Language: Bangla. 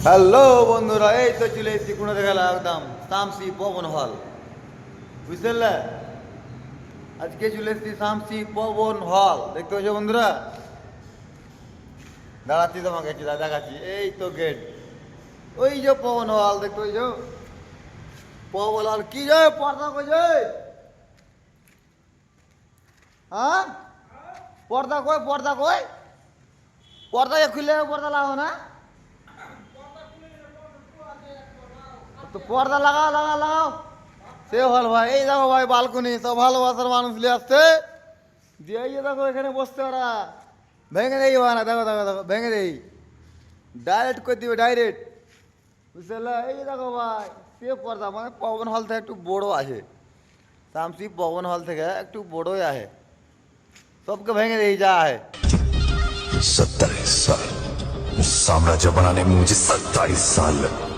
হ্যালো বন্ধুরা, এই তো চলে এসেছি কোনো দেখা একদম শামসি পবন হল, বুঝতে আজকে চলে এসেছি শামসি পবন হল। দেখতে পাচ্ছ বন্ধুরা, দাঁড়াচ্ছি তোমাকে দেখাচ্ছি। এই তো গেট, ওই যে পবন হল দেখতে পাচ্ছ, পবন হল। কি যায় পর্দা কই যায়? হ্যাঁ, পর্দা কই? পর্দা কই? পর্দা খুলে পর্দা লাগাও না তো, পর্দা লাগাও লাগাও লাগাও। সে হল ভাই, এই দেখো ভাই বালকনি, সব ভালোবাসার মানুষ নিয়ে আসছে। দিয়ে এই যে দেখো এখানে বসতে ওরা ভেঙে দেই না, দেখো দেখো দেখো ভেঙে দেই, ডাইরেক্ট করে দিবে ডাইরেক্ট, বুঝলে? এই যে দেখো ভাই, সে পর্দা মানে পবন হল থেকে একটু বড় আছে, শামসি পবন হল থেকে একটু বড়ই আছে, सबके भेंगे देई जा है। 27 साल साम्राज्य बनाने में मुझे 27 साल लगे।